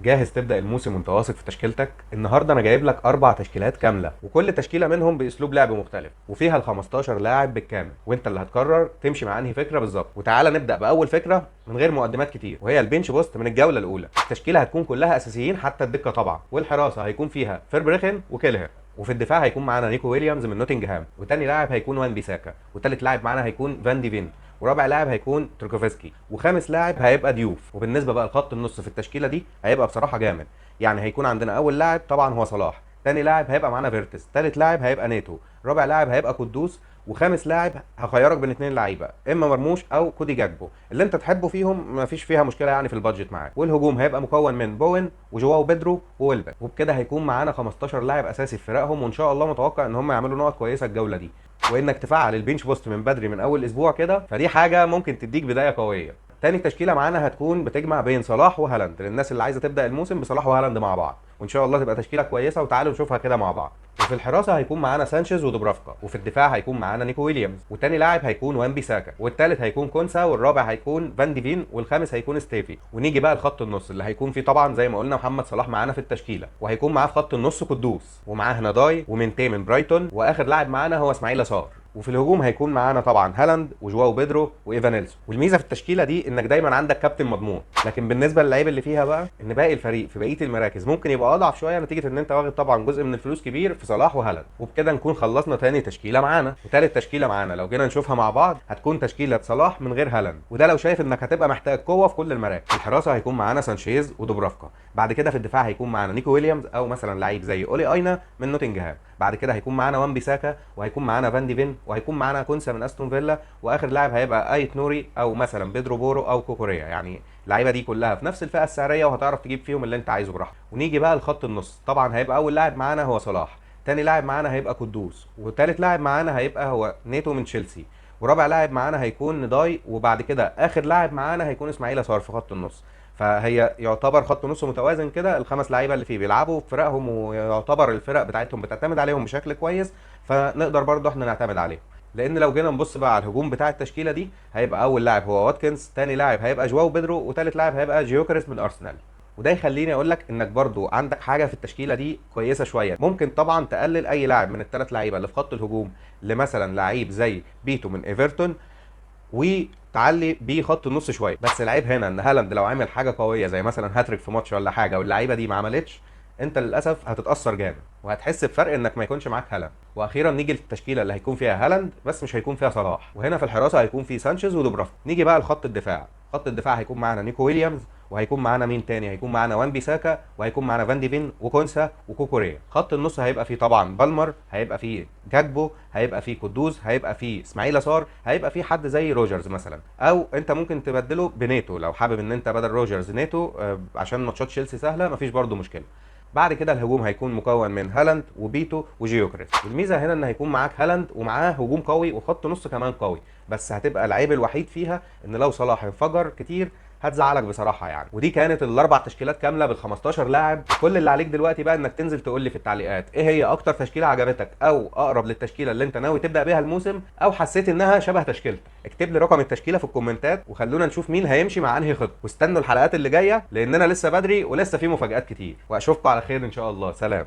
جاهز تبدأ الموسم وانت واثق في تشكيلتك؟ النهارده انا جايب لك 4 تشكيلات كاملة، وكل تشكيلة منهم باسلوب لعب مختلف، وفيها ال 15 لاعب بالكامل، وانت اللي هتقرر تمشي مع انهي فكرة بالظبط. وتعالى نبدأ بأول فكرة من غير مقدمات كتير، وهي البنش بوست من الجولة الأولى. التشكيلة هتكون كلها أساسيين حتى الدكة طبعا، والحراسة هيكون فيها فيربريخن وكيلهر، وفي الدفاع هيكون معانا نيكو ويليامز من نوتنجهام، وتاني لاعب هيكون وان بيساكا، وتالت لاعب معانا هيكون فان دي فين، ورابع لاعب هيكون تروكوفسكي، وخامس لاعب هيبقى ديوف. وبالنسبه بقى لخط النص في التشكيله دي هيبقى بصراحه جامد. يعني هيكون عندنا اول لاعب طبعا هو صلاح، تاني لاعب هيبقى معانا فيرتس، تالت لاعب هيبقى نيتو، رابع لاعب هيبقى قدوس، وخامس لاعب هخيرك بين اتنين لعيبه، اما مرموش او كودي جاكبو، اللي انت تحبه فيهم مفيش فيها مشكله يعني في البادجت معاك. والهجوم هيبقى مكون من بوين وجواو بيدرو وويلبك. وبكده هيكون معانا 15 لاعب اساسي في فرقهم، وان شاء الله متوقع ان هم يعملوا نقط كويسه الجوله دي. وانك تفعل البنش بوست من بدري من اول اسبوع كده، فدي حاجه ممكن تديك بدايه قويه. تاني تشكيله معانا هتكون بتجمع بين صلاح وهالاند، للناس اللي عايزه تبدا الموسم بصلاح وهالاند مع بعض، وان شاء الله تبقى تشكيله كويسه، وتعالوا نشوفها كده مع بعض. وفي الحراسه هيكون معانا سانشيز ودوبرافكا، وفي الدفاع هيكون معانا نيكو ويليامز، وتاني لاعب هيكون وان بيساكا، والتالت هيكون كونسا، والرابع هيكون فان ديفين، والخامس هيكون ستيفي. ونيجي بقى لخط النص اللي هيكون فيه طبعا زي ما قلنا محمد صلاح معانا في التشكيله، وهيكون معاه في خط النص قدوس، ومعاه ناداي ومنتي من برايتون، واخر لاعب معانا هو اسماعيل يسار. وفي الهجوم هيكون معانا طبعا هالاند وجواو بيدرو وايفانيلسون. والميزه في التشكيله دي انك دايما عندك كابتن مضمون. لكن بالنسبه للعيب اللي فيها بقى، ان باقي الفريق في بقيه المراكز ممكن يبقى اضعف شويه، نتيجه ان انت واخد طبعا جزء من الفلوس كبير في صلاح وهالاند. وبكده نكون خلصنا تاني تشكيله معانا. وتالت تشكيله معانا لو جينا نشوفها مع بعض هتكون تشكيله صلاح من غير هالاند، وده لو شايف انك هتبقى محتاج قوه في كل المراكز. في الحراسه هيكون معانا سانشيز ودوبرافكا. بعد كده في الدفاع هيكون معانا نيكو ويليامز، او مثلا لعيب زي اولي اينا من نوتنجهام. بعد كده هيكون معانا وان بيساكا، وهيكون معانا فان دي فين، وهيكون معانا كونسا من استون فيلا، واخر لاعب هيبقى ايت نوري، او مثلا بيدرو بورو او كوكوريا. يعني اللعيبه دي كلها في نفس الفئه السعريه، وهتعرف تجيب فيهم اللي انت عايزه براحتك. ونيجي بقى لخط النص، طبعا هيبقى اول لاعب معانا هو صلاح، تاني لاعب معانا هيبقى قدوس، وتالت لاعب معانا هيبقى هو نيتو من تشيلسي، ورابع لاعب معانا هيكون نداي، وبعد كده اخر لاعب معانا هيكون اسماعيل يسار في خط النص. فهي يعتبر خط نص متوازن كده، الخمس لعيبه اللي فيه بيلعبوا في فرقهم، ويعتبر الفرق بتاعتهم بتعتمد عليهم بشكل كويس، فنقدر برضه احنا نعتمد عليهم. لان لو جينا نبص بقى على الهجوم بتاع التشكيله دي، هيبقى اول لاعب هو واتكنز، تاني لاعب هيبقى جواو بيدرو، وتالت لاعب هيبقى جيوكريس من ارسنال. وده يخليني اقول لك انك برضو عندك حاجه في التشكيله دي كويسه شويه. ممكن طبعا تقلل اي لاعب من الثلاث لعيبه اللي في خط الهجوم لمثلا لعيب زي بيتو من ايفرتون، وتعلي بيه خط النص شويه. بس العيب هنا ان هالاند لو عمل حاجه قويه زي مثلا هاتريك في ماتش ولا حاجه، واللعيبه دي ما عملتش، انت للاسف هتتاثر جامد، وهتحس بفرق انك ما يكونش معاك هالاند. واخيرا نيجي للتشكيله اللي هيكون فيها هالاند بس مش هيكون فيها صلاح، وهنا في الحراسه هيكون في سانشيز ودوبرافا. نيجي بقى لخط الدفاع. خط الدفاع هيكون معانا نيكو ويليامز، وهيكون معانا مين تاني، هيكون معانا وان بيساكا، وهيكون معانا فان ديفين وكونسا وكوكوريا. خط النص هيبقى فيه طبعا بالمر، هيبقى فيه جاكبو، هيبقى فيه قدوس، هيبقى فيه اسماعيل يسار، هيبقى فيه حد زي روجرز مثلا، او انت ممكن تبدله بنيتو لو حابب ان انت بدل روجرز نيتو، عشان ماتشات تشيلسي سهله مفيش برده مشكله. بعد كده الهجوم هيكون مكون من هالاند وبيتو وجيوكريس. والميزه هنا ان هيكون معاك هالاند ومعاه هجوم قوي وخط نص كمان قوي، بس هتبقى العيب الوحيد فيها ان لو صلاح انفجر كتير هتزعلك بصراحه يعني. ودي كانت الاربع تشكيلات كامله بال 15 لاعب. كل اللي عليك دلوقتي بقى انك تنزل تقول لي في التعليقات ايه هي اكتر تشكيله عجبتك، او اقرب للتشكيله اللي انت ناوي تبدا بيها الموسم، او حسيت انها شبه تشكيلتك. اكتب لي رقم التشكيله في الكومنتات، وخلونا نشوف مين هيمشي مع انهي خطه. واستنوا الحلقات اللي جايه لاننا لسه بدري ولسه في مفاجات كتير. واشوفكم على خير ان شاء الله. سلام.